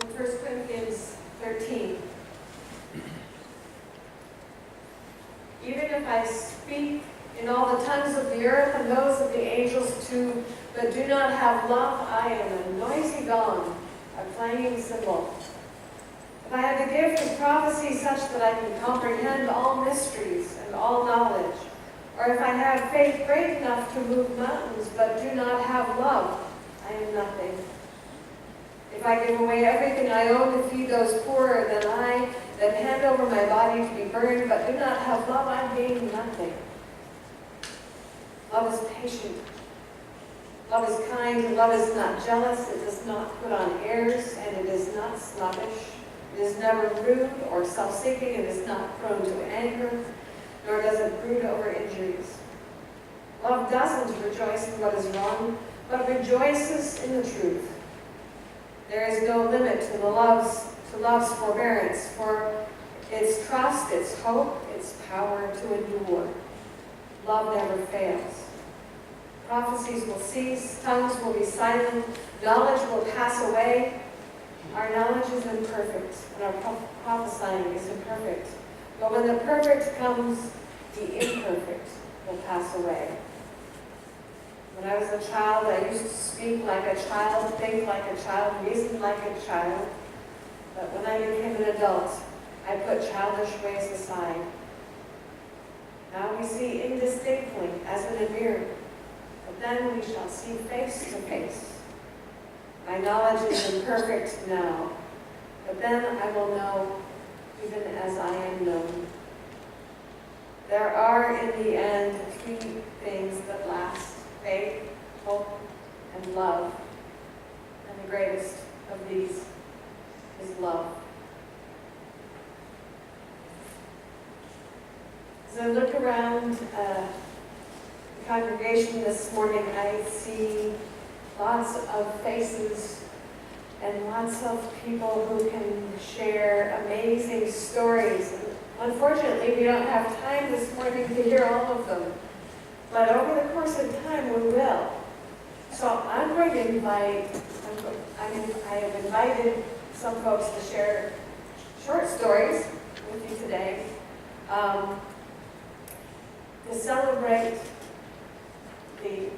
from 1 Corinthians 13. Even if I speak in all the tongues of the earth and those of the angels too, but do not have love, I am a noisy gong, a clanging cymbal. If I have the gift of prophecy such that I can comprehend all mysteries and all knowledge, or if I have faith great enough to move mountains, but do not have love, I am nothing. If I give away everything I own to feed those poorer than I, then hand over my body to be burned, but do not have love, I gain nothing. Love is patient. Love is kind. Love is not jealous. It does not put on airs, and it is not snobbish. It is never rude or self-seeking. It is not prone to anger, nor does it brood over injuries. Love doesn't rejoice in what is wrong, but rejoices in the truth. There is no limit to love's forbearance, for its trust, its hope, its power to endure. Love never fails. Prophecies will cease, tongues will be silent, knowledge will pass away. Our knowledge is imperfect, and our prophesying is imperfect. But when the perfect comes, the imperfect will pass away. When I was a child, I used to speak like a child, think like a child, reason like a child. But when I became an adult, I put childish ways aside. Now we see indistinctly as in a mirror, but then we shall see face to face. My knowledge is imperfect now, but then I will know even as I am known. There are in the end three things that last: faith, hope, and love. And the greatest of these is love. As I look around the congregation this morning, I see lots of faces and lots of people who can share amazing stories. And unfortunately, we don't have time this morning to hear all of them. But over the course of time, we will. So I'm going to invite, I have invited some folks to share short stories with you today to celebrate the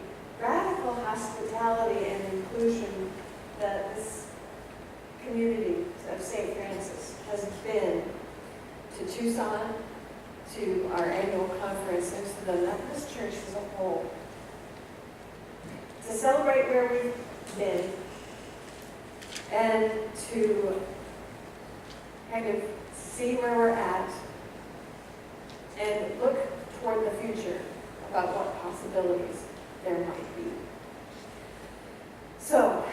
radical hospitality and inclusion that this community of St. Francis has been to Tucson, to our annual conference, and to the Methodist Church as a whole. To celebrate where we've been and to kind of see where we're at and look toward the future about what possibilities there might be. So,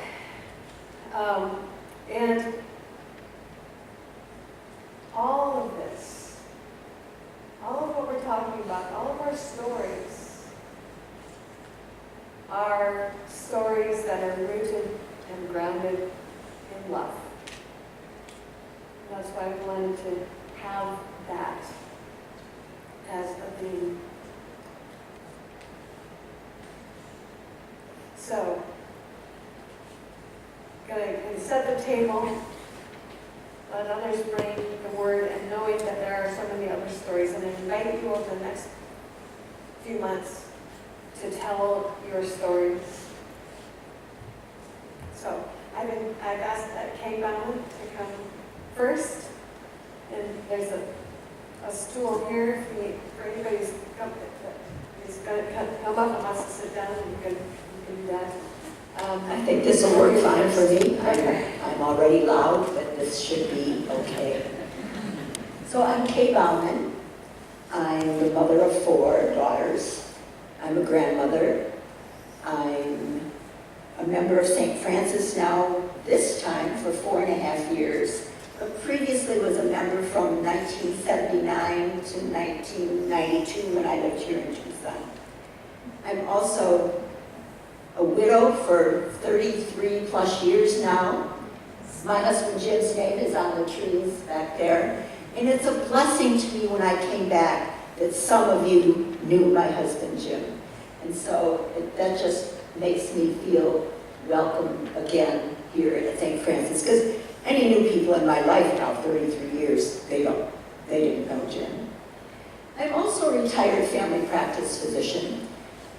and all of this, all of what we're talking about, all of our stories are stories that are rooted and grounded in love. That's why I wanted to have that as a theme. So, I'm going to set the table, let others bring the word, and knowing that there are so many other stories, and I invite you over the next few months to tell your stories. So, I've asked Kay Bowman to come first, and there's a stool here for anybody who's going to come up and wants to sit down, and you can do that. I think this will work fine for me. Okay. I'm already loud, but this should be okay. So I'm Kay Bauman. I'm the mother of 4 daughters. I'm a grandmother. I'm a member of St. Francis now, this time for 4.5 years. But previously was a member from 1979 to 1992 when I lived here in Tucson. I'm also a widow for 33 plus years now. My husband Jim's name is on the trees back there. And it's a blessing to me when I came back that some of you knew my husband Jim. And so that just makes me feel welcome again here at St. Francis. Because Any new people in my life now, 33 years, they didn't know Jim. I'm also a retired family practice physician,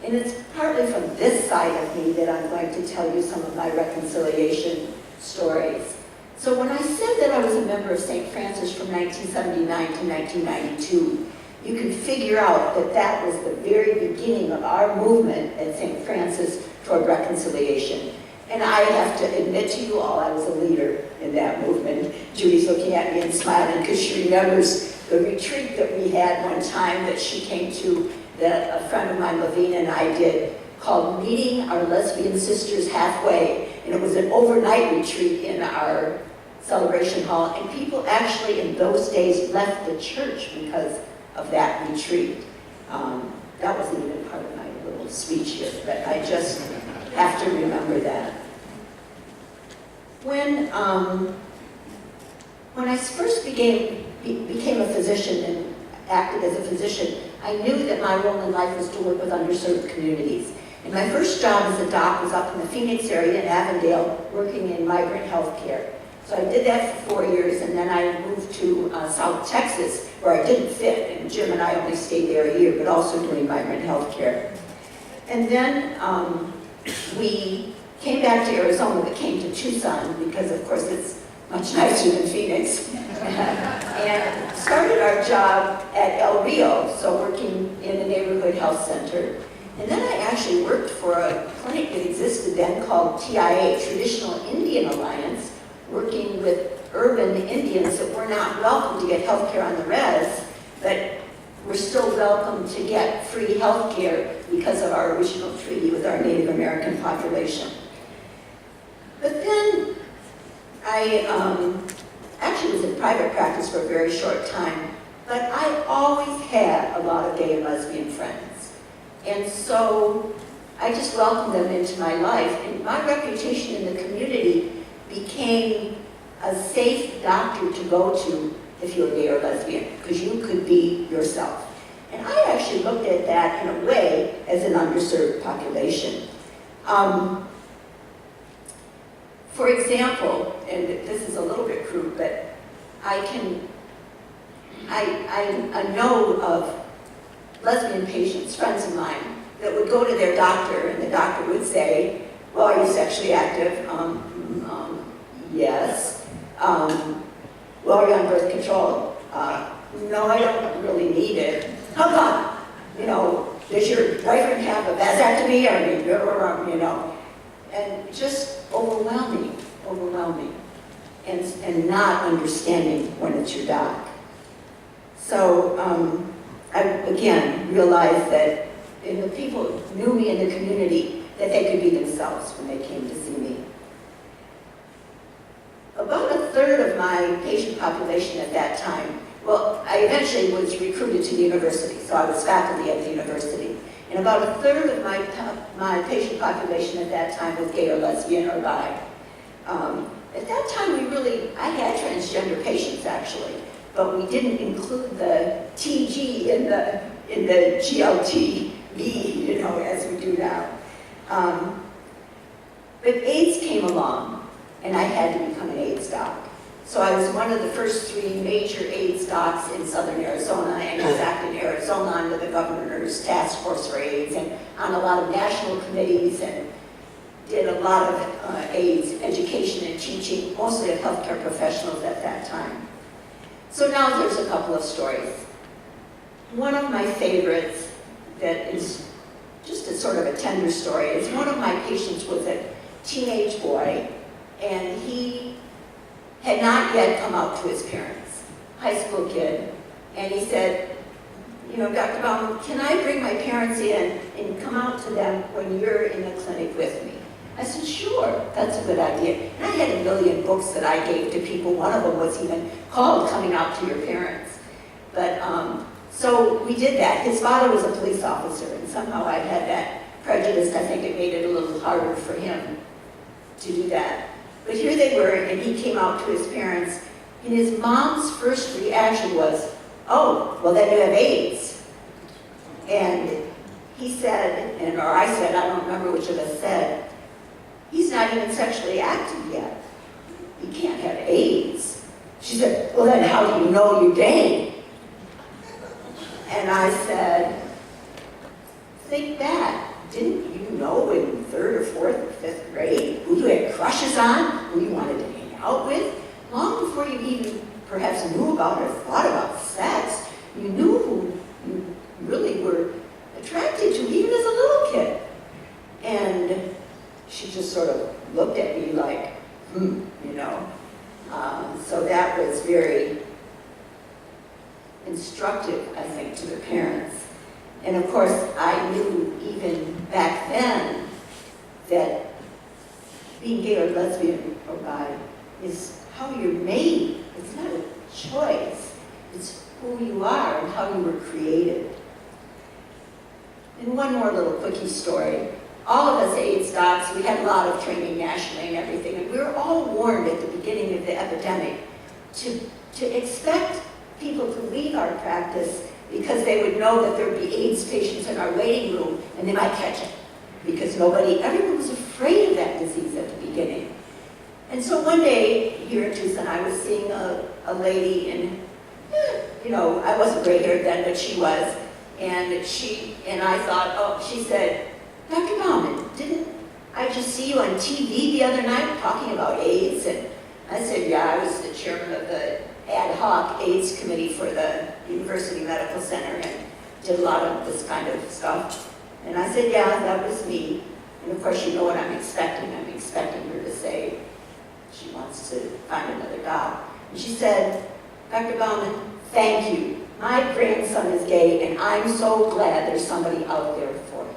and it's partly from this side of me that I'm going to tell you some of my reconciliation stories. So when I said that I was a member of St. Francis from 1979 to 1992, you can figure out that that was the very beginning of our movement at St. Francis toward reconciliation. And I have to admit to you all, I was a leader in that movement. Judy's looking at me and smiling because she remembers the retreat that we had one time that she came to, that a friend of mine, Lavina, and I did, called Meeting Our Lesbian Sisters Halfway. And it was an overnight retreat in our celebration hall, and people actually in those days left the church because of that retreat. That wasn't even part of my little speech here, but I just have to remember that. When I first became a physician and acted as a physician, I knew that my role in life was to work with underserved communities. And my first job as a doc was up in the Phoenix area in Avondale, working in migrant health care. So I did that for 4 years, and then I moved to South Texas, where I didn't fit, and Jim and I only stayed there a year, but also doing migrant health care. And then we came back to Arizona, but came to Tucson, because of course it's much nicer than Phoenix, and started our job at El Rio, so working in the neighborhood health center. And then I actually worked for a clinic that existed then called TIA, Traditional Indian Alliance, working with urban Indians that were not welcome to get health care on the res, but were still welcome to get free health care because of our original treaty with our Native American population. But then I actually was in private practice for a very short time, but I always had a lot of gay and lesbian friends. And so I just welcomed them into my life, and my reputation in the community became a safe doctor to go to if you're gay or lesbian, because you could be yourself. And I actually looked at that in a way as an underserved population. For example, and this is a little bit crude, but I know of lesbian patients, friends of mine, that would go to their doctor, and the doctor would say, well, are you sexually active? Yes. Well, are you on birth control? No, I don't really need it. How come? You know, does your boyfriend have a vasectomy? You know, and just overwhelming, and not understanding when it's your doc. So I, again, realized that the people knew me in the community, that they could be themselves when they came to see me. About a third of my patient population at that time, well, I eventually was recruited to the university, so I was faculty at the university. And about a third of my patient population at that time was gay or lesbian or bi. At that time, I had transgender patients actually, but we didn't include the TG in the GLTB, you know, as we do now. But AIDS came along, and I had to become an AIDS doc. So I was one of the first 3 major AIDS docs in southern Arizona, and I was acting in Arizona under the governor's task force for AIDS, and on a lot of national committees, and did a lot of AIDS education and teaching, mostly of healthcare professionals at that time. So now there's a couple of stories. One of my favorites that is just a sort of a tender story is one of my patients was a teenage boy, and he had not yet come out to his parents, high school kid, and he said, you know, Dr. Baum, can I bring my parents in and come out to them when you're in the clinic with me? I said, sure, that's a good idea. And I had a million books that I gave to people. One of them was even called Coming Out to Your Parents. But, so we did that. His father was a police officer, and somehow I had that prejudice. I think it made it a little harder for him to do that. But here they were, and he came out to his parents, and his mom's first reaction was, oh, well then you have AIDS. And he said, or I said, I don't remember which of us said, he's not even sexually active yet. you can't have AIDS. She said, well then how do you know you're gay? And I said, think back. Didn't you know in 3rd or 4th or 5th grade who you had crushes on, who you wanted to hang out with? Long before you even perhaps knew about or thought about sex, you knew who you really were attracted to, even as a little kid. And she just sort of looked at me like, you know. So that was very instructive, I think, to the parents. And of course, I knew even back then that being gay or lesbian or bi is how you're made. It's not a choice. It's who you are and how you were created. And one more little quickie story. All of us AIDS docs, we had a lot of training nationally and everything, and we were all warned at the beginning of the epidemic to expect people to leave our practice because they would know that there would be AIDS patients in our waiting room and they might catch it. Because everyone was afraid of that disease at the beginning. And so one day here in Tucson, I was seeing a lady, and I wasn't gray haired then, but she was. And I thought, she said, Dr. Bauman, didn't I just see you on TV the other night talking about AIDS? And I said, yeah, I was the chairman of the ad hoc AIDS committee for the University Medical Center and did a lot of this kind of stuff. And I said, yeah, that was me. And of course, you know what I'm expecting. I'm expecting her to say she wants to find another doc. And she said, Dr. Bauman, thank you. My grandson is gay, and I'm so glad there's somebody out there for him.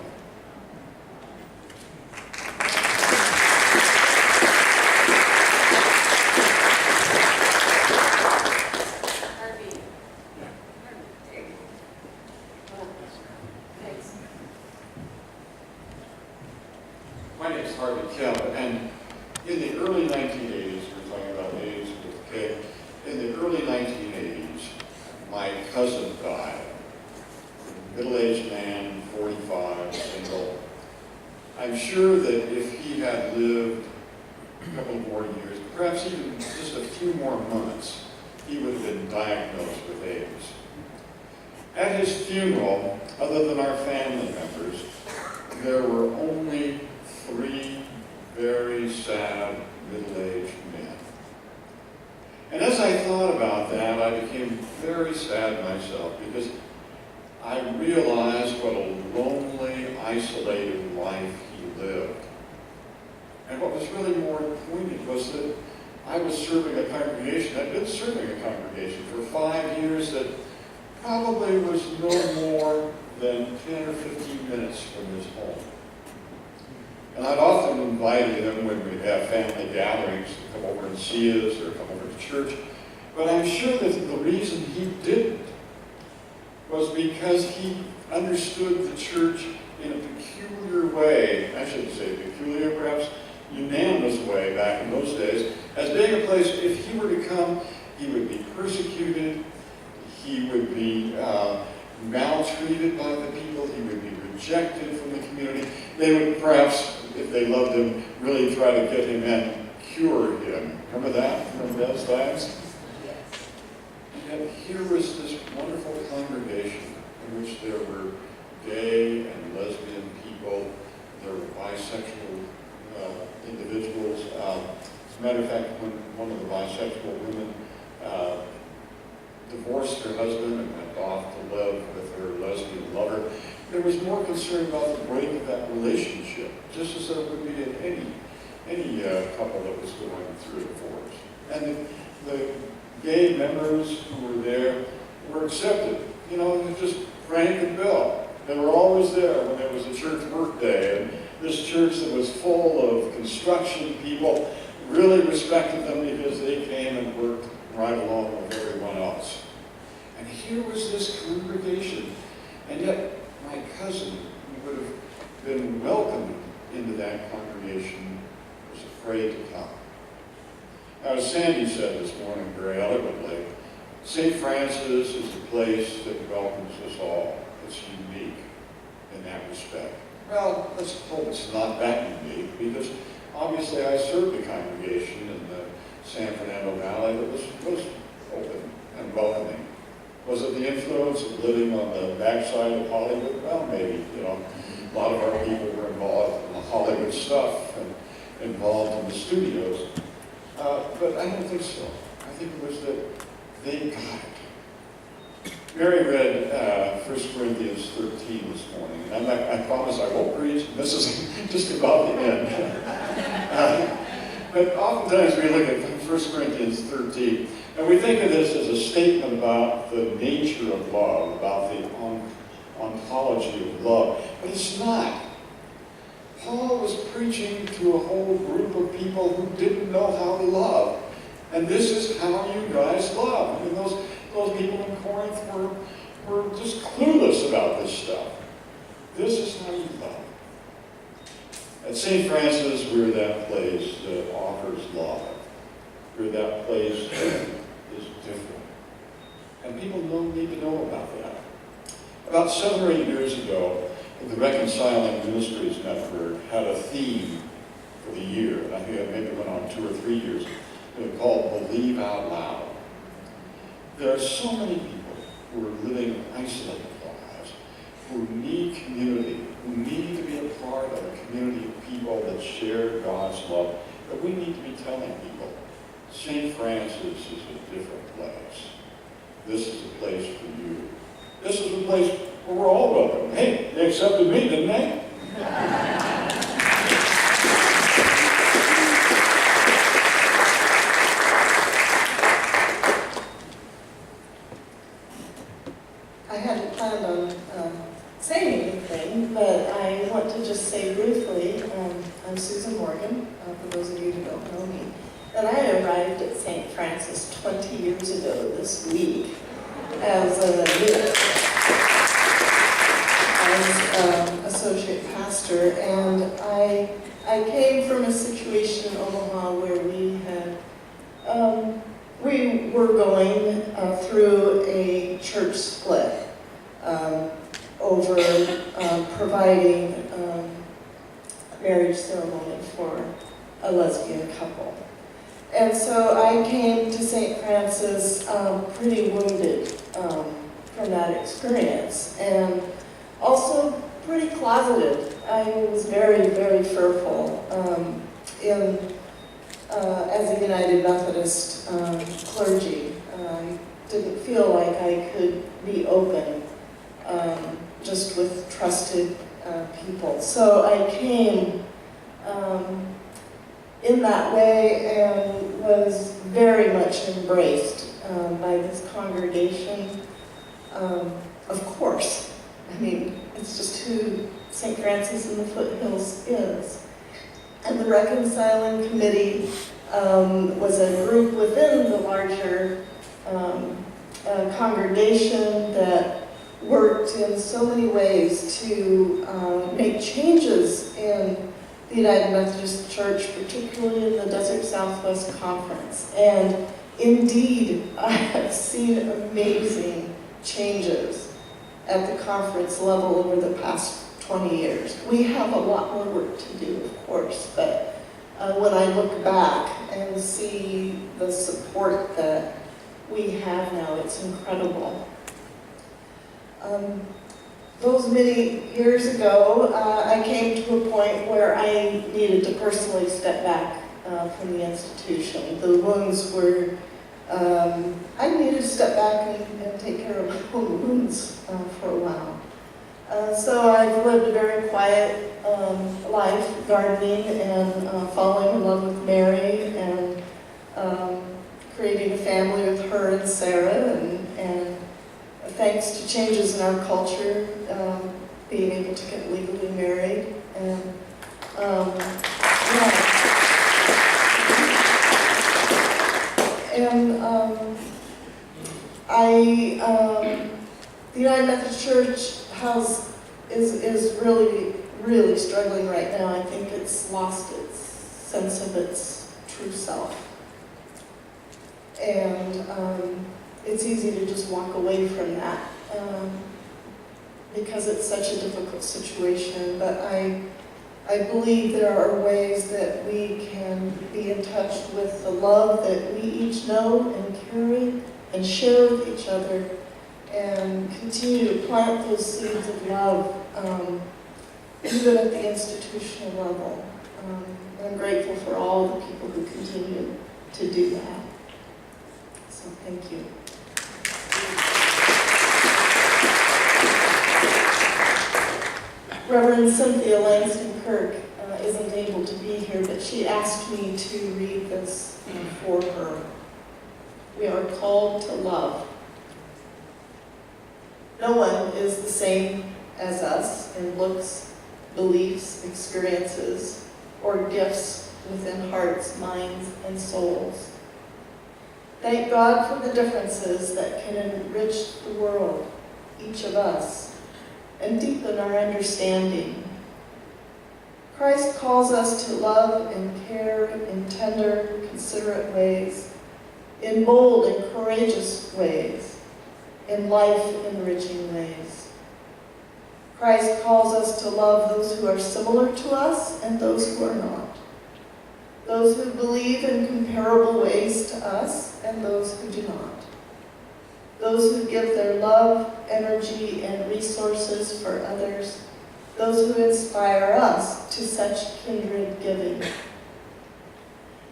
My name is Harvey Kemp, and in the early 1980s, we're talking about AIDS with K. In the early 1980s, my cousin died. Middle-aged man, 45, single. I'm sure that if he had lived a couple more years, perhaps even just a few more months, he would have been diagnosed with AIDS. At his funeral, other than our family members, there were only 3 very sad middle-aged men. And as I thought about that, I became very sad myself because I realized what a lonely, isolated life he lived. And what was really more poignant was that I was serving a congregation, I'd been serving a congregation for 5 years that probably was no more than 10 or 15 minutes from his home. And I'd often invited him when we'd have family gatherings to come over and see us or come over to church. But I'm sure that the reason he didn't was because he understood the church in a peculiar way, I shouldn't say peculiar, perhaps unanimous way back in those days, as being a place, if he were to come, he would be persecuted, he would be maltreated by the people, he would be rejected from the community. They would perhaps, if they loved him, really try to get him and cure him. Remember that? Remember those times? Yes. And yet here was this wonderful congregation in which there were gay and lesbian people, there were bisexual individuals. As a matter of fact, when one of the bisexual women divorced her husband and went off to live with her lesbian lover, there was more concern about the break of that relationship, just as there would be in any couple that was going through a divorce. And the gay members who were there were accepted. You know, it was just Frank and Bill. They were always there when there was a church work day. And this church that was full of construction people really respected them because they came and worked right along with everyone else. And here was this congregation, and yet my cousin, who would have been welcomed into that congregation, was afraid to come. Now, as Sandy said this morning very eloquently, St. Francis is a place that welcomes us all. It's unique in that respect. Well, let's hope it's not that unique, because obviously I served the congregation in the San Fernando Valley that was open and welcoming? Was it the influence of living on the backside of Hollywood? Well, maybe, a lot of our people were involved in the Hollywood stuff and involved in the studios. But I don't think so. I think it was that they got it. Mary read 1 Corinthians 13 this morning, and I promise I won't preach. This is just about the end. But oftentimes we look at 1 Corinthians 13, and we think of this as a statement about the nature of love, about the ontology of love, but it's not. Paul was preaching to a whole group of people who didn't know how to love. And this is how you guys love. I mean, those people in Corinth were just clueless about this stuff. This is how you love. At St. Francis, we're that place that offers love. We're that place that is different. And people need to know about that. About 7 or 8 years ago, the Reconciling Ministries Network had a theme for the year, and I think it maybe went on 2 or 3 years, called Believe Out Loud. There are so many people who are living isolated lives, who need community, who need to be a part of a community of people that share God's love, that we need to be telling people, St. Francis is a different place. This is a place for you. This is a place where we're all welcome. Hey, they accepted me, didn't they? I hadn't planned on saying anything, but I want to just say briefly, I'm Susan Morgan, for those of you who don't know me, that I arrived at St. Francis 20 years ago this week as associate pastor, and I came from a situation in Omaha where we were going through a church split over providing marriage ceremony for a lesbian couple. And so I came to St. Francis pretty wounded from that experience, and also pretty closeted. I was very, very fearful as a United Methodist clergy. I didn't feel like I could be open just with trusted people. So I came in that way and was very much embraced by this congregation. Of course, I mean, it's just who St. Francis in the Foothills is. And the Reconciling Committee was a group within the larger congregation that worked in so many ways to make changes in the United Methodist Church, particularly in the Desert Southwest Conference. And indeed, I have seen amazing changes at the conference level over the past 20 years. We have a lot more work to do, of course, but when I look back and see the support that we have now, it's incredible. Those many years ago, I came to a point where I needed to personally step back from the institution. The wounds were, I needed to step back and take care of my own wounds for a while. So I've lived a very quiet life, gardening and falling in love with Mary and creating a family with her and Sarah, and thanks to changes in our culture, being able to get legally married. And the United Methodist Church is really struggling right now. I think it's lost its sense of its true self. And it's easy to just walk away from that because it's such a difficult situation. But I believe there are ways that we can be in touch with the love that we each know and carry and share with each other, and continue to plant those seeds of love, even at the institutional level. I'm grateful for all the people who continue to do that. So thank you. Reverend Cynthia Langston Kirk isn't able to be here, but she asked me to read this for her. We are called to love. No one is the same as us in looks, beliefs, experiences, or gifts within hearts, minds, and souls. Thank God for the differences that can enrich the world, each of us, and deepen our understanding. Christ calls us to love and care in tender, considerate ways, in bold and courageous ways, in life-enriching ways. Christ calls us to love those who are similar to us and those who are not, those who believe in comparable ways to us and those who do not, those who give their love, energy, and resources for others, those who inspire us to such kindred giving.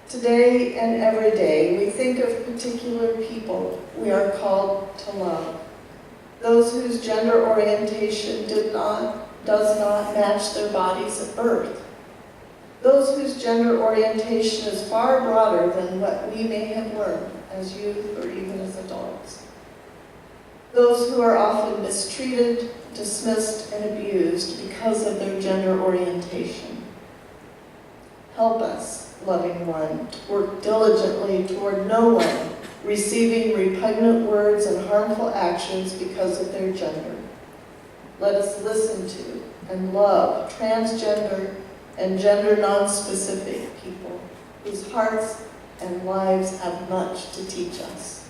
Today and every day, we think of particular people we are called to love. Those whose gender orientation does not match their bodies at birth. Those whose gender orientation is far broader than what we may have learned as youth or even as adults. Those who are often mistreated, dismissed, and abused because of their gender orientation. Help us, loving one, to work diligently toward no one receiving repugnant words and harmful actions because of their gender. Let us listen to and love transgender and gender non-specific people whose hearts and lives have much to teach us.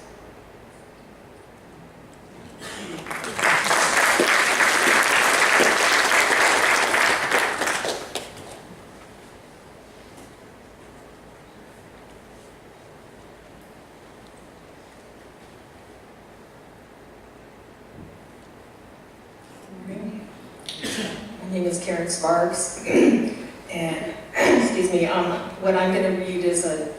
My name is Karen Sparks, and excuse me, what I'm going to read is a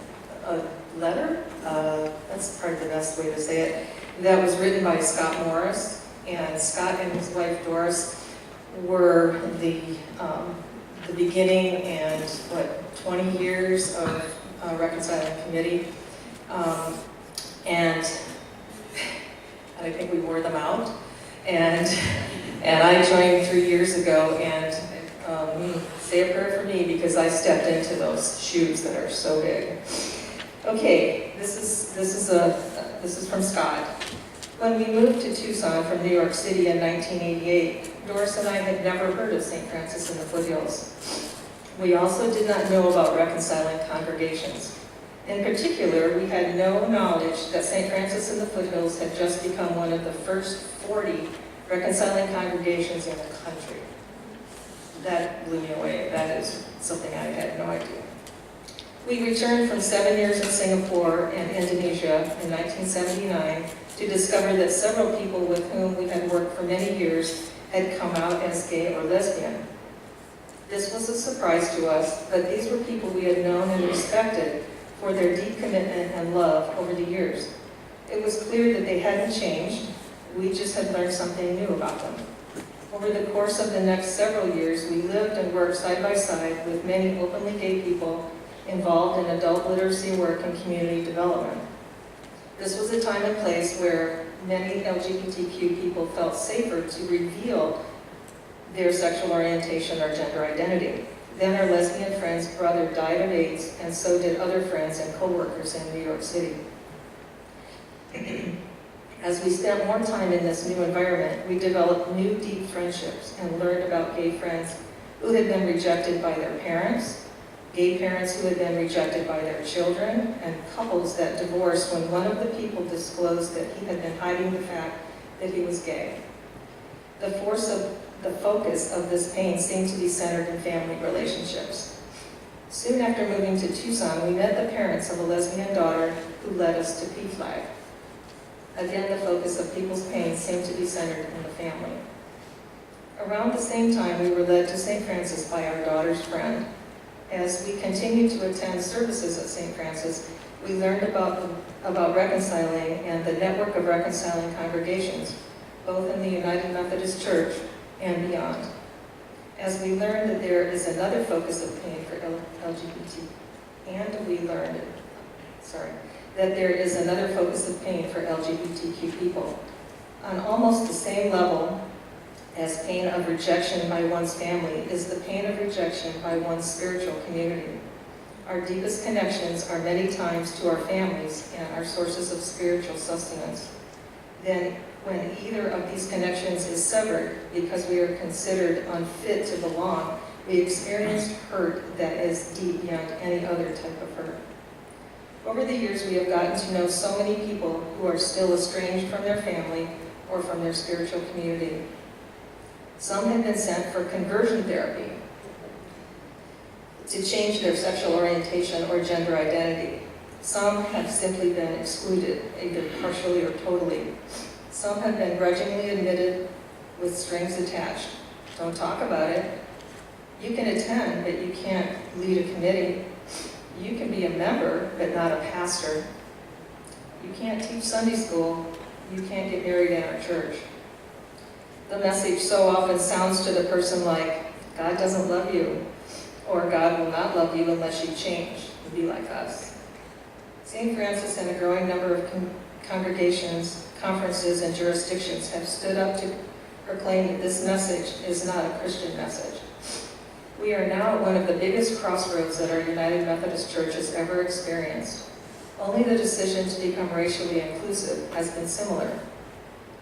letter, that's probably the best way to say it, that was written by Scott Morris, and Scott and his wife Doris were the beginning and 20 years of Reconciling Committee, and I think we wore them out, and I joined 3 years ago, and say a prayer for me because I stepped into those shoes that are so big. Okay, this is from Scott. When we moved to Tucson from New York City in 1988, Doris and I had never heard of St. Francis in the Foothills. We also did not know about reconciling congregations. In particular, we had no knowledge that St. Francis in the Foothills had just become one of the first 40 reconciling congregations in the country. That blew me away. That is something I had no idea. We returned from 7 years in Singapore and Indonesia in 1979 to discover that several people with whom we had worked for many years had come out as gay or lesbian. This was a surprise to us, but these were people we had known and respected for their deep commitment and love over the years. It was clear that they hadn't changed. We just had learned something new about them. Over the course of the next several years, we lived and worked side by side with many openly gay people involved in adult literacy work and community development. This was a time and place where many LGBTQ people felt safer to reveal their sexual orientation or gender identity. Then our lesbian friend's brother died of AIDS, and so did other friends and co-workers in New York City. As we spent more time in this new environment, we developed new deep friendships and learned about gay friends who had been rejected by their parents, gay parents who had been rejected by their children, and couples that divorced when one of the people disclosed that he had been hiding the fact that he was gay. The force of the focus of this pain seemed to be centered in family relationships. Soon after moving to Tucson, we met the parents of a lesbian daughter who led us to PFLAG. Again, the focus of people's pain seemed to be centered in the family. Around the same time, we were led to St. Francis by our daughter's friend. As we continued to attend services at St. Francis, we learned about reconciling and the network of reconciling congregations, both in the United Methodist Church and beyond. As we learned that there is another focus of pain for that there is another focus of pain for LGBTQ people. On almost the same level as pain of rejection by one's family is the pain of rejection by one's spiritual community. Our deepest connections are many times to our families and our sources of spiritual sustenance. Then, when either of these connections is severed because we are considered unfit to belong, we experience hurt that is deep beyond any other type of hurt. Over the years, we have gotten to know so many people who are still estranged from their family or from their spiritual community. Some have been sent for conversion therapy to change their sexual orientation or gender identity. Some have simply been excluded, either partially or totally. Some have been grudgingly admitted with strings attached. Don't talk about it. You can attend, but you can't lead a committee. You can be a member, but not a pastor. You can't teach Sunday school. You can't get married in our church. The message so often sounds to the person like, God doesn't love you, or God will not love you unless you change and be like us. St. Francis and a growing number of congregations, conferences, and jurisdictions have stood up to proclaim that this message is not a Christian message. We are now at one of the biggest crossroads that our United Methodist Church has ever experienced. Only the decision to become racially inclusive has been similar.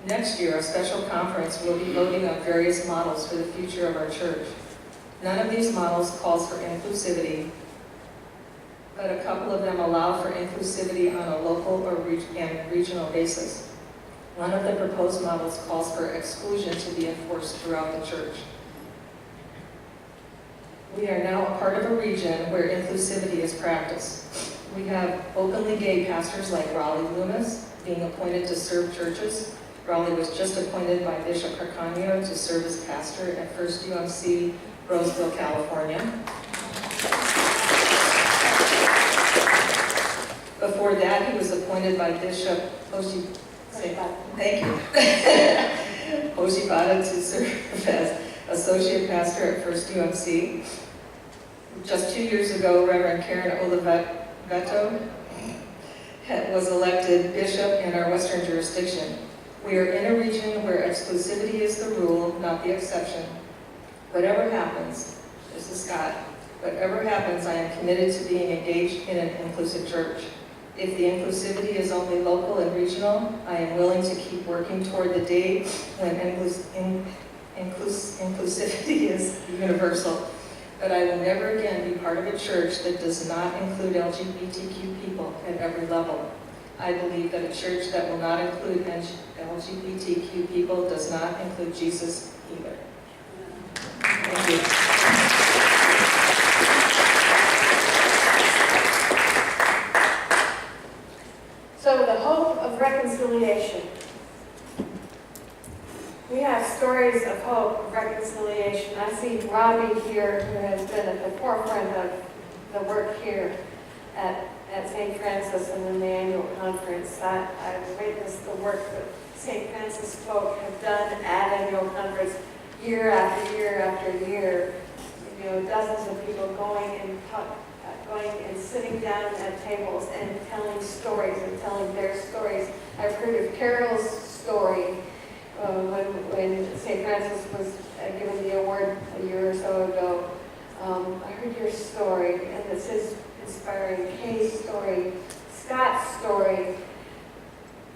Next year, a special conference will be voting on various models for the future of our church. None of these models calls for inclusivity, but a couple of them allow for inclusivity on a local or regional basis. One of the proposed models calls for exclusion to be enforced throughout the church. We are now a part of a region where inclusivity is practiced. We have openly gay pastors like Raleigh Loomis being appointed to serve churches. Raleigh was just appointed by Bishop Carcanio to serve as pastor at First UMC, Roseville, California. Before that, he was appointed by Bishop Hoshibata to serve as associate pastor at First UMC. Just 2 years ago, Reverend Karen Oliveto was elected bishop in our western jurisdiction. We are in a region where exclusivity is the rule, not the exception. Whatever happens, this is Scott, whatever happens, I am committed to being engaged in an inclusive church. If the inclusivity is only local and regional, I am willing to keep working toward the day when inclusivity is universal. But I will never again be part of a church that does not include LGBTQ people at every level. I believe that a church that will not include LGBTQ people does not include Jesus either. Thank you. So the hope of reconciliation. We have stories of hope, of reconciliation. I see Robbie here, who has been at the forefront of the work here at St. Francis and in the annual conference. I've witnessed the work that St. Francis folk have done at annual conference year after year after year. You know, dozens of people going and sitting down at tables and telling stories and telling their stories. I've heard of Carol's story when St. Francis was given the award a year or so ago. I heard your story, and this is inspiring. Kay's story, Scott's story,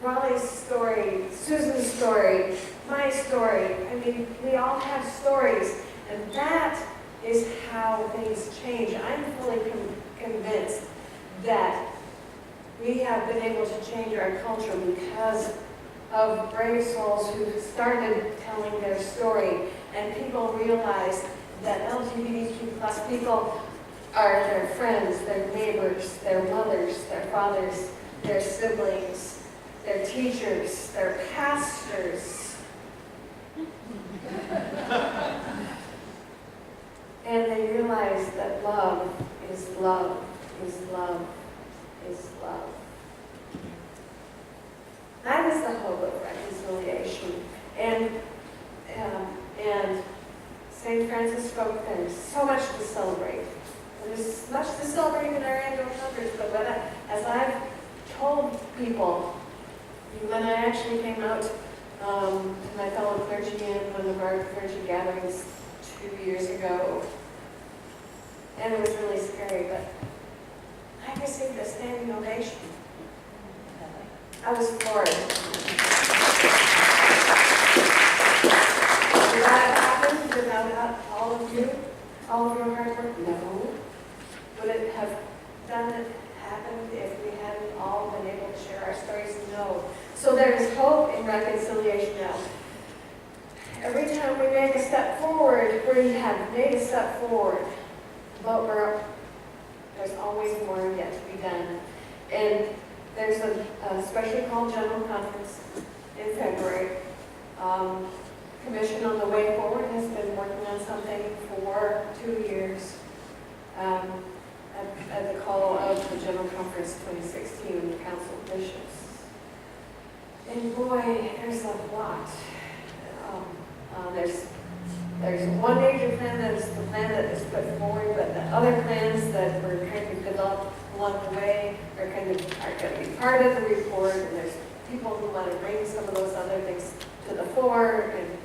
Raleigh's story, Susan's story, my story. I mean, we all have stories, and that is how things change. I'm fully convinced that we have been able to change our culture because of brave souls who started telling their story and people realize that LGBTQ plus people are their friends, their neighbors, their mothers, their fathers, their siblings, their teachers, their pastors. And they realize that love is love, is love, is love. That is the hope of reconciliation. And St. Francis spoke, there's so much to celebrate. There's much to celebrate in our annual conference, but as I've told people, when I actually came out to my fellow clergy in one of our clergy gatherings 2 years ago, and it was really scary, but I received a standing ovation. I was floored. Did that happen without all of you, all of your hard work? No. Would it have happened if we hadn't all been able to share our stories? No. So there is hope in reconciliation now. Every time we make a step forward, we have made a step forward, but there's always more yet to be done. And there's a specially called General Conference in February. Commission on the Way Forward has been working on something for 2 years at the call of the General Conference 2016 and the Council of Bishops. And boy, there's a lot. There's one major plan that is the plan that is put forward, but the other plans that were kind of developed along the way are going to be part of the report, and there's people who want to bring some of those other things to the fore, and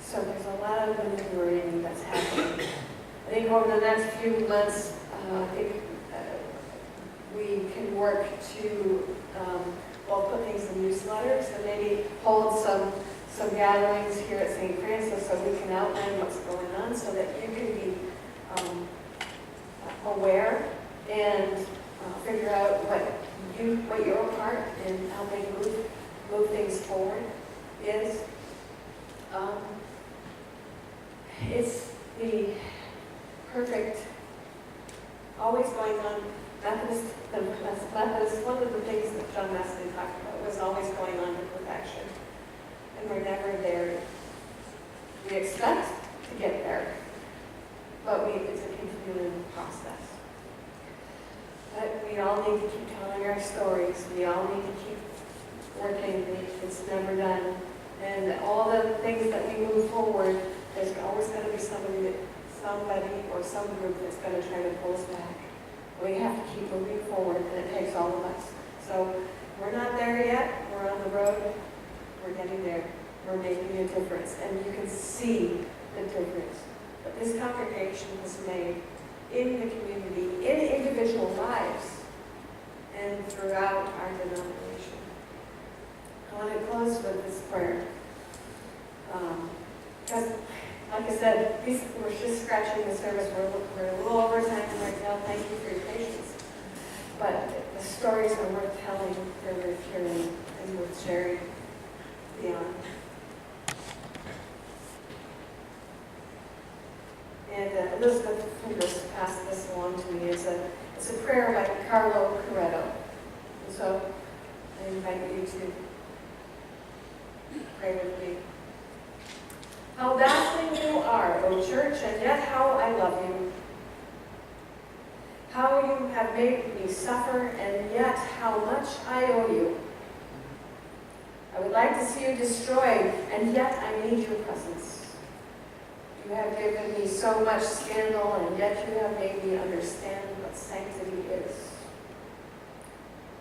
so there's a lot of maneuvering that's happening. I think over the next few months, we can work to put things in newsletters and maybe hold some gatherings here at St. Francis so we can outline what's going on so that you can be aware and figure out what your part in helping move things forward is. It's the perfect, always going on Methodist, one of the things that John Wesley talked about was always going on to perfection. And we're never there. We expect to get there, but it's a continuing process. But we all need to keep telling our stories. We all need to keep working. It's never done. And all the things that we move forward, there's always going to be somebody or some group that's going to try to pull us back. We have to keep moving forward, and it takes all of us. So we're not there yet. We're on the road. We're getting there. We're making a difference, and you can see the difference that this congregation has made in the community, in individual lives, and throughout our denomination. I want to close with this prayer. Because, like I said, we're just scratching the surface. We're a little over time right now. Thank you for your patience. But the stories are worth telling, they're worth hearing, and worth sharing beyond. And Elizabeth Fingers passed this along to me. It's a prayer by Carlo Corretto. And so I invite you to pray with me. How baffling you are, O Church, and yet how I love you. How you have made me suffer, and yet how much I owe you. I would like to see you destroyed, and yet I need your presence. You have given me so much scandal, and yet you have made me understand what sanctity is.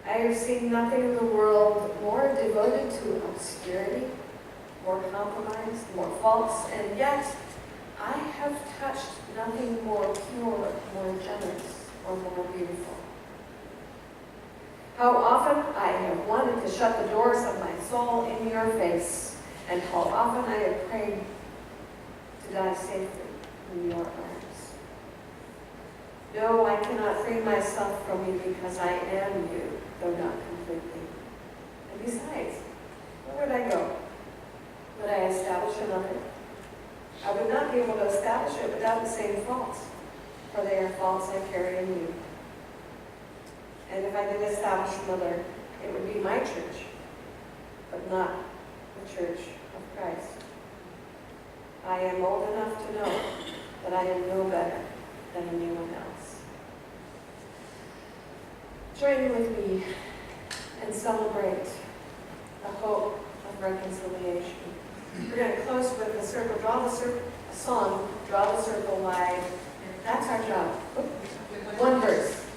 I have seen nothing in the world more devoted to obscurity, more compromised, more false, and yet I have touched nothing more pure, more generous, or more beautiful. How often I have wanted to shut the doors of my soul in your face, and how often I have prayed to die safely in your arms. No, I cannot free myself from you because I am you, though not completely. And besides, where would I go? Would I establish another? I would not be able to establish it without the same faults, for they are faults I carry in you. And if I did establish another, it would be my church, but not the church of Christ. I am old enough to know that I am no better than anyone else. Join with me and celebrate the hope of reconciliation. We're going to close with a circle, a song, Draw the Circle Wide. That's our job. One verse.